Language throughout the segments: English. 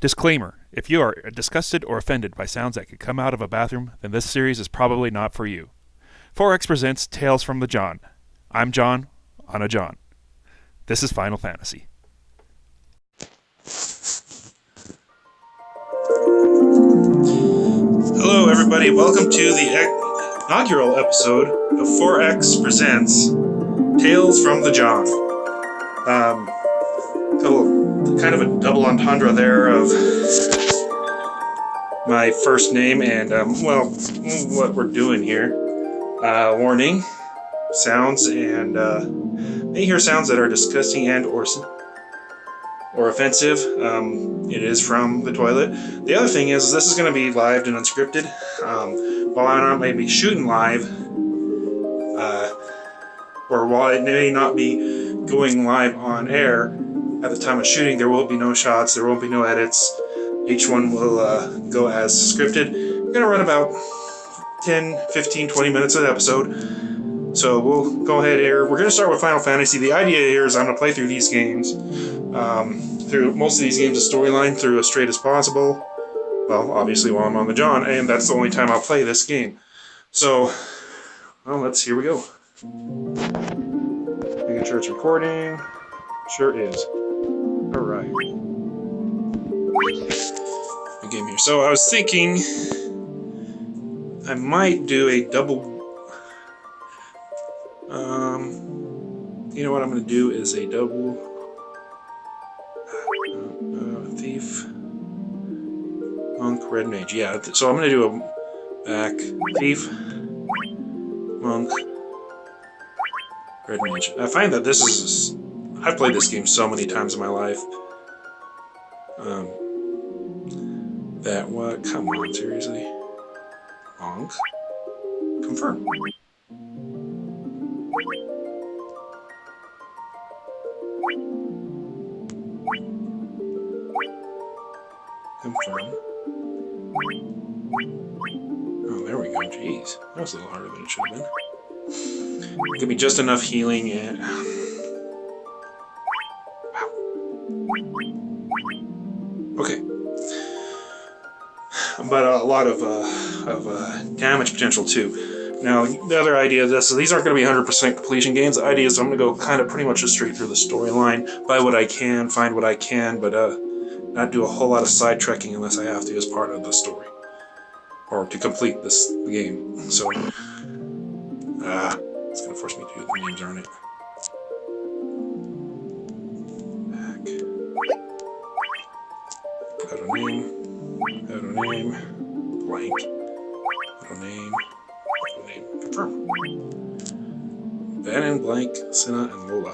Disclaimer: if you are disgusted or offended by sounds that could come out of a bathroom, then this series is probably not for you. 4X presents Tales from the John. I'm John on a John. This is Final Fantasy. Hello everybody, welcome to the inaugural episode of 4X presents Tales from the John. Kind of a double entendre there of my first name and, what we're doing here. Warning, sounds and, may hear sounds that are disgusting and or offensive. It is from the toilet. The other thing is, this is going to be live and unscripted. While I'm not maybe shooting live, or while it may not be going live on air at the time of shooting, there will be no shots, there won't be no edits. Each one will go as scripted. We're going to run about 10, 15, 20 minutes of episode. So we'll go ahead here. We're going to start with Final Fantasy. The idea here is I'm going to play through these games. Through most of these games, the storyline through as straight as possible. Well, obviously while I'm on the John, and that's the only time I'll play this game. So, well, here we go. Making sure it's recording. Sure is. Alright. The game here. So I was thinking I might do a double. You know what I'm going to do is a double thief, monk, red mage. Yeah, so I'm going to do a back thief, monk, red mage. I find that this is. I've played this game so many times in my life. That what? Come on, seriously. Monk. Confirm. Confirm. Oh, there we go. Jeez. That was a little harder than it should have been. It could be just enough healing and... Wow. Okay. But a lot of damage potential, too. Now, the other idea of this, so these aren't going to be 100% completion games. The idea is I'm going to go kind of pretty much just straight through the storyline, buy what I can, find what I can, but not do a whole lot of sidetracking unless I have to as part of the story. Or to complete this game. So, it's going to force me to do the names, aren't it? Back. Auto name. Auto name. Blank. Auto name. Auto name. Confirm. Bannon, Blank, Senna, and Lola.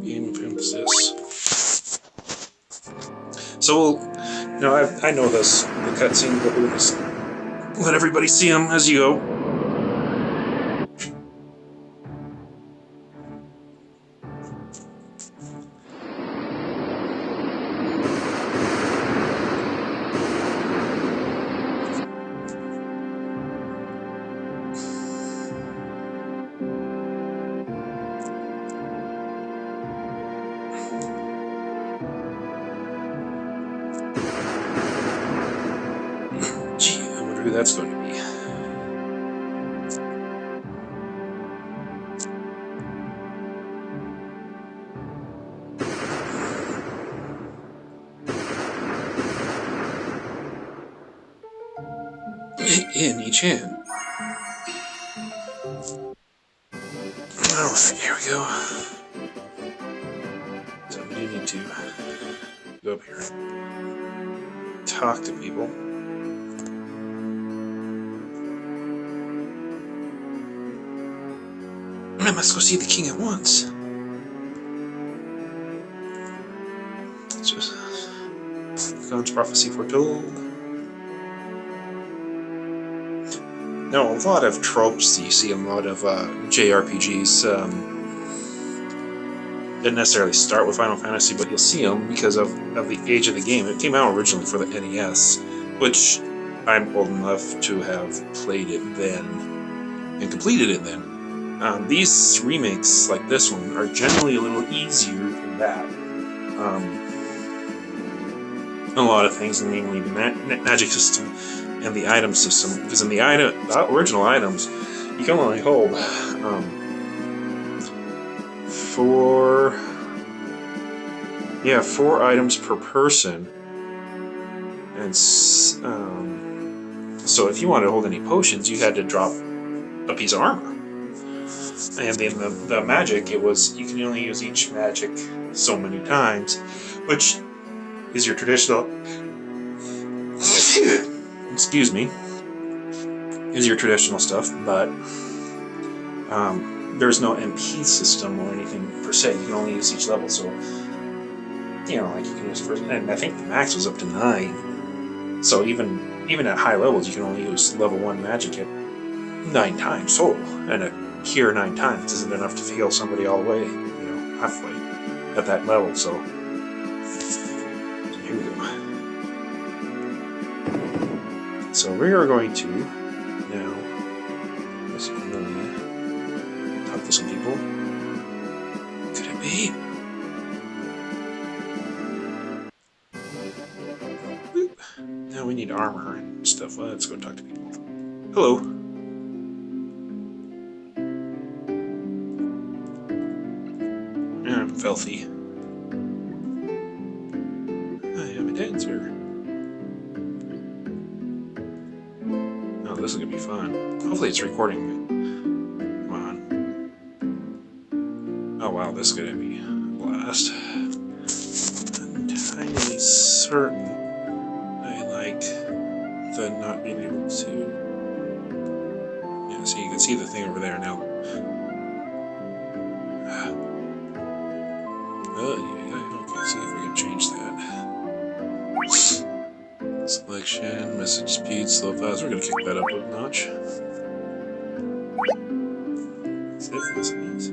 Game of emphasis. So we'll, I know this, the cutscene, but we'll just let everybody see them as you go. Who that's going to be. In each hand. Alright, here we go. So we do need to go up here. Talk to people. I must go see the king at once. It's just God's prophecy foretold. Now, a lot of tropes you see in a lot of JRPGs didn't necessarily start with Final Fantasy, but you'll see them because of the age of the game. It came out originally for the NES, which I'm old enough to have played it then and completed it then. These remakes, like this one, are generally a little easier than that. a lot of things, namely the magic system and the item system. Because in the original items, you can only hold 4 items per person, and so if you wanted to hold any potions, you had to drop a piece of armor. And in the magic, it was you can only use each magic so many times, which is your traditional. Excuse me. Is your traditional stuff, but there's no MP system or anything per se. You can only use each level, so you know, like you can use first, and I think the max was up to 9. So even at high levels, you can only use level 1 magic at 9 times total, and a cure 9 times isn't enough to heal somebody all the way, you know, halfway at that level. So here we go. So we are going to now talk to some people. Could it be? Boop. Now we need armor and stuff. Well, let's go talk to people. Hello. I'm filthy. I am a dancer. Oh, this is gonna be fun. Hopefully it's recording me. Come on. Oh wow, this is gonna be a blast. I'm entirely certain I like the not being able to. Yeah, so you can see the thing over there now. Okay, see if we can change that. Selection, message speed, slow fast. We're gonna kick that up a notch. That's it for this piece.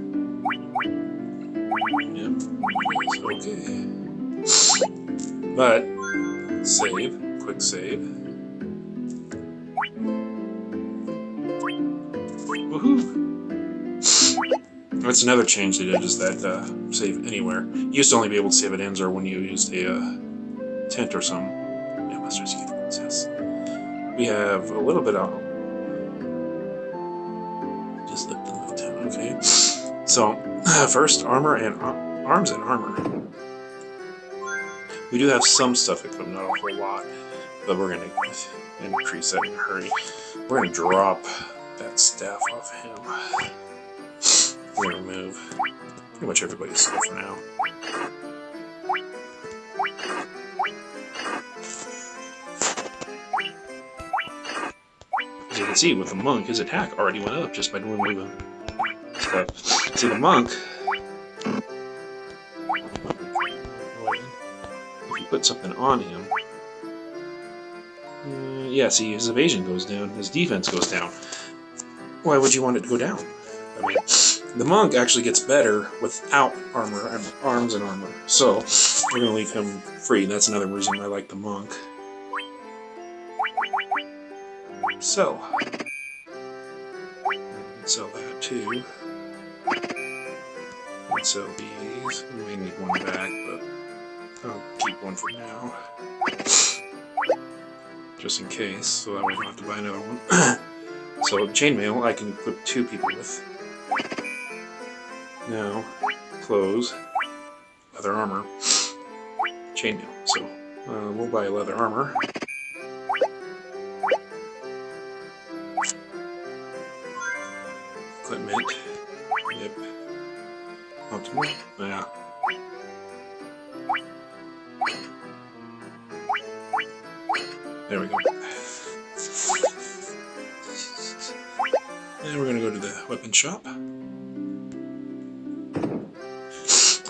Yep. Okay. But save, quick save. Woohoo! That's another change they did, is that save anywhere. You used to only be able to save at ends or when you used a tent or something. Yeah, let's just get the princess. We have a little bit of. Just let them move down. Okay. So first, armor and arms and armor. We do have some stuff equipped, not a whole lot, but we're gonna increase that in a hurry. We're gonna drop that staff off him. We're going to remove pretty much everybody's stuff for now. As you can see, with the monk, his attack already went up just by removing stuff. See, the monk, if you put something on him, yeah, see, his evasion goes down, his defense goes down. Why would you want it to go down? I mean, the monk actually gets better without armor and arms and armor, so we're going to leave him free. That's another reason I like the monk. So, sell that too. And sell these. We may need one back, but I'll keep one for now, just in case, so that way I don't have to buy another one. So chainmail I can equip 2 people with. Now, clothes, leather armor, chainmail. So we'll buy leather armor. Equipment. Yep. Optimal. Yeah. There we go. And we're going to go to the weapon shop.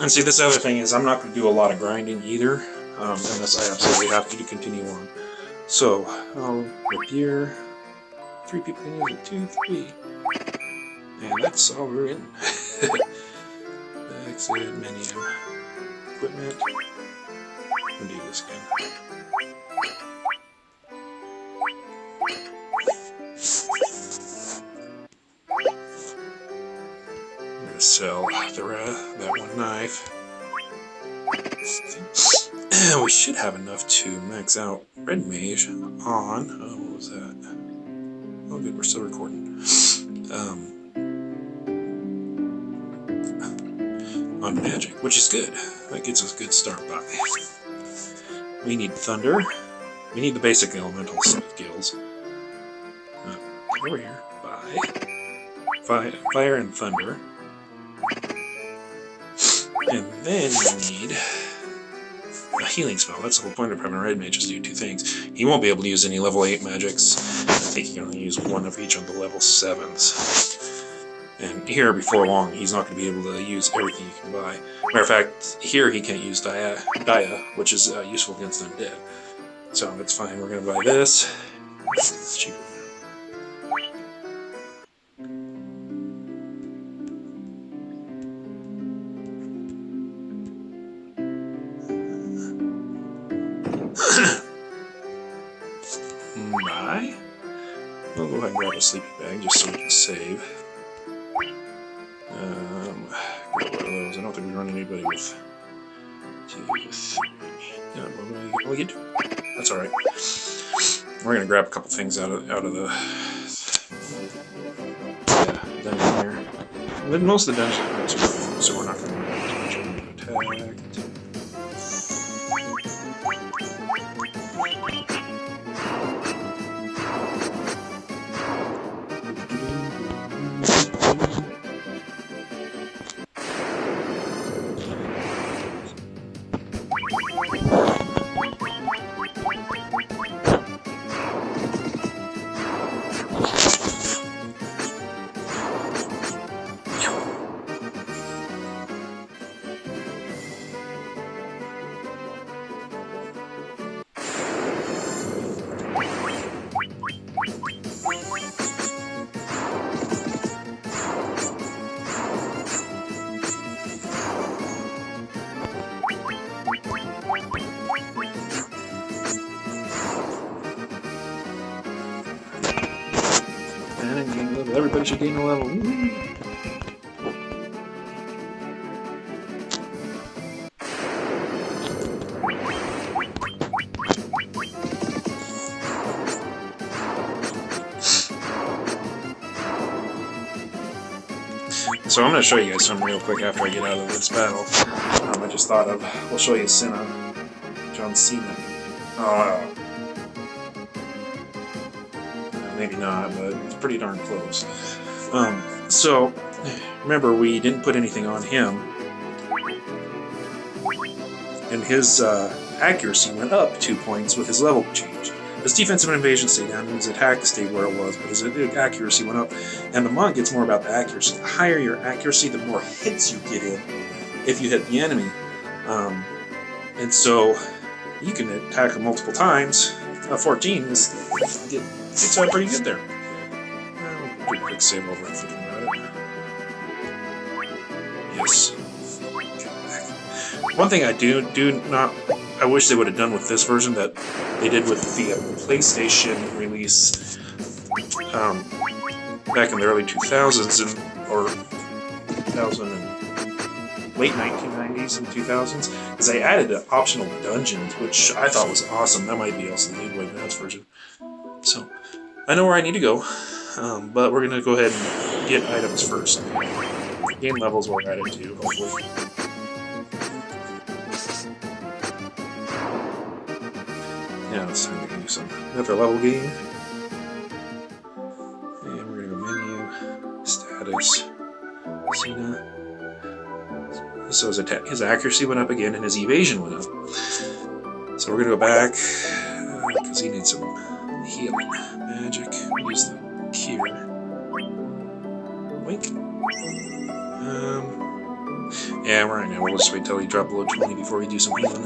And see, this other thing is I'm not going to do a lot of grinding either, unless I absolutely have to continue on. So, rapier, 3 people can use it, 2, 3. And that's all we're in. Exit menu. Equipment. We'll do this again. I'm going to sell that one knife. We should have enough to max out Red Mage on. Oh, what was that? Oh, good, we're still recording. On Magic, which is good. That gets us a good start by. We need Thunder. We need the basic elemental skills. Over here. Fire and Thunder. And then we need a healing spell. That's the whole point of having a Red Mage, is to do two things. He won't be able to use any level 8 magics. I think he can only use one of each of the level 7s. And here, before long, he's not going to be able to use everything you can buy. Matter of fact, here he can't use Dia, which is useful against undead. So it's fine, we're going to buy this. It's cheaper. Buy? We'll go ahead and grab a sleeping bag just so we can save. Grab one of those. I don't think we run anybody with 2, 3. Yeah, we get 2. That's alright. We're gonna grab a couple things out of the dungeon here. But most of the dungeons are full, so we're not gonna attack. Everybody should gain a level. So I'm going to show you guys something real quick after I get out of this battle. I just thought of. We'll show you Cena. John Cena. Maybe not, but it's pretty darn close. So, remember, we didn't put anything on him, and his accuracy went up 2 points with his level change. His defensive and invasion stayed down, and his attack stayed where it was, but his accuracy went up. And the monk gets more about the accuracy. The higher your accuracy, the more hits you get in if you hit the enemy. And so, you can attack him multiple times. 14 gets out pretty good there. Pretty quick save over and thinking about it. Yes. One thing I I wish they would have done with this version that they did with the PlayStation release back in the early 2000s or 2000 and late 1990s and 2000s, is they added optional dungeons, which I thought was awesome. That might be also the Game Boy Advance version. So, I know where I need to go, but we're going to go ahead and get items first. Game levels we're added to, hopefully. Now it's time to do some another level game. And we're going to go menu, status, Cena. So his accuracy went up again and his evasion went up. So we're going to go back, because he needs some healing magic. We'll use the cure. Wink. Yeah, right now we'll just wait till he drops below 20 before we do some healing.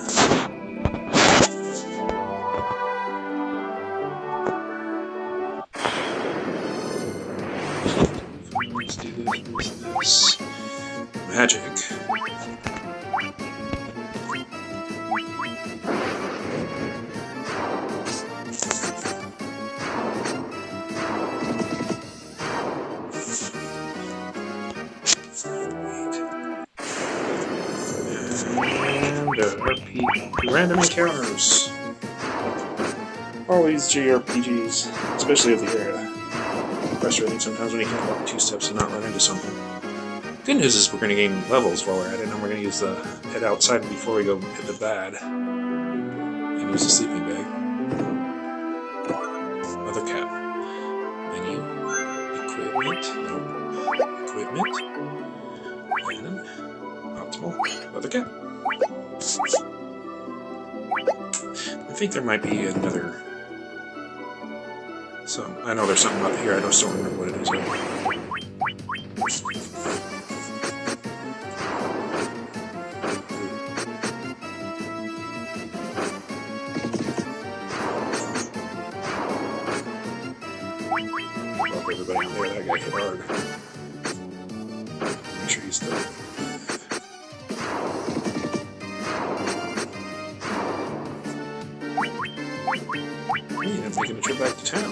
Let's do this. Magic. RP random encounters. All these JRPGs, especially of the era, frustrating sometimes when you can't walk 2 steps and not run into something. Good news is we're going to gain levels while we're at it, and we're going to use the head outside before we go hit the bad. And use the sleeping bag. Leather cap. Menu. Equipment. Nope. Equipment. And optimal. Leather cap. I think there might be another... I know there's something up here, I just don't remember what it is. Help everybody out there, that guy hit hard. Make sure he's dead. Hey, I'm making a trip back to town.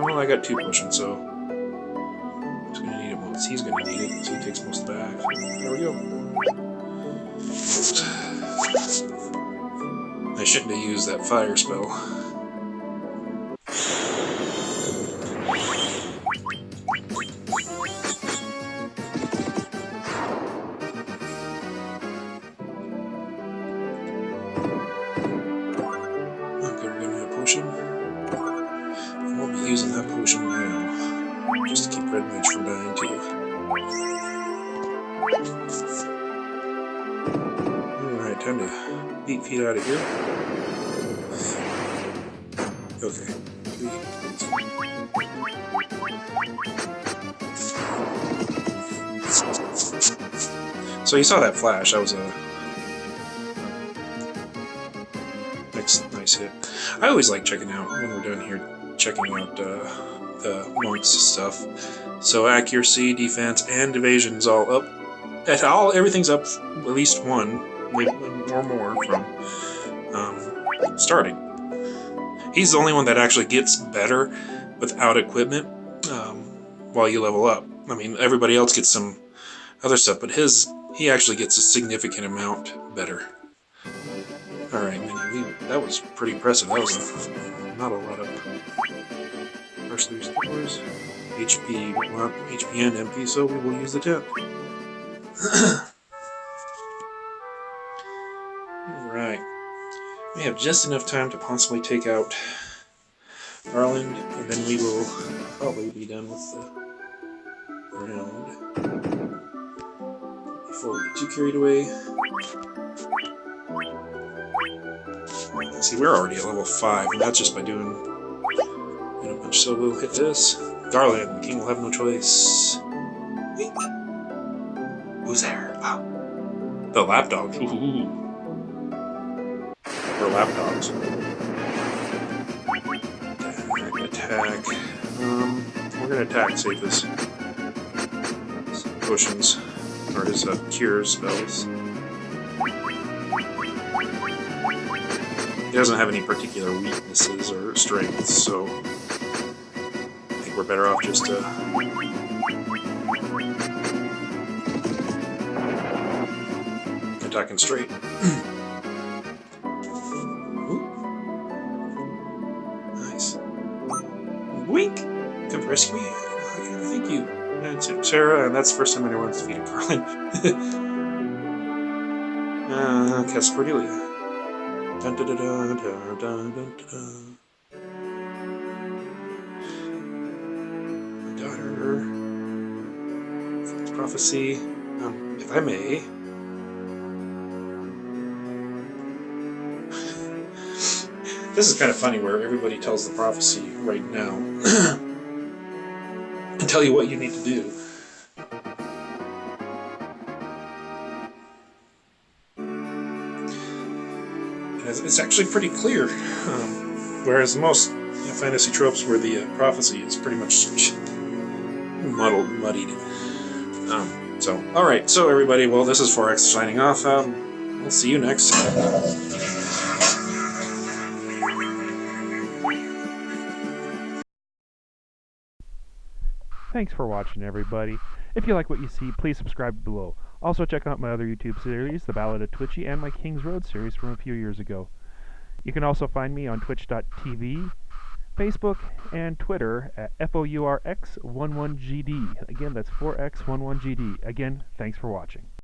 Well, I got 2 potions, so I'm just gonna need it once. He's gonna need it, so he takes most of the bag. There we go. I shouldn't have used that fire spell. Okay, we're gonna have a potion. We'll be using that potion now, just to keep Red Mage from dying too. Alright, time to beat feet out of here. Okay. So you saw that flash, that was a nice hit. I always like checking out, when we're done here, checking out the monk's stuff. So accuracy, defense, and evasion's all up. Everything's up at least 1, maybe or more from starting. He's the only one that actually gets better without equipment while you level up. I mean, everybody else gets some other stuff, but he actually gets a significant amount better. Alright, that was pretty impressive. That was not a lot of partially restores. HP, well, HP and MP, so we will use the tent. Alright. We have just enough time to possibly take out Garland, and then we will probably be done with the round. Before we get too carried away. See, we're already at level 5, and that's just by doing a bunch. So we'll hit this. Garland, the king will have no choice. Wink. Who's there? Ah. The lapdogs. Ooh. Or lapdogs. Attack. We're gonna attack, save his potions, or his cure spells. He doesn't have any particular weaknesses or strengths, so I think we're better off just attacking straight. Nice. Wink! Come to rescue me. Thank you. That's it, Sarah, and that's the first time anyone's defeated Garland. Cast Cordelia. Dun dun dun dun dun dun dun dun. My daughter. Prophecy. If I may. This is kind of funny where everybody tells the prophecy right now and tell you what you need to do. It's actually pretty clear, whereas most fantasy tropes where the prophecy is pretty much muddied. Alright, so everybody, well, this is FourX signing off. We'll see you next time. Thanks for watching, everybody. If you like what you see, please subscribe below. Also, check out my other YouTube series, The Ballad of Twitchy, and my Kings Road series from a few years ago. You can also find me on twitch.tv, Facebook, and Twitter at FourX11gd. Again, that's FourX11gd. Again, thanks for watching.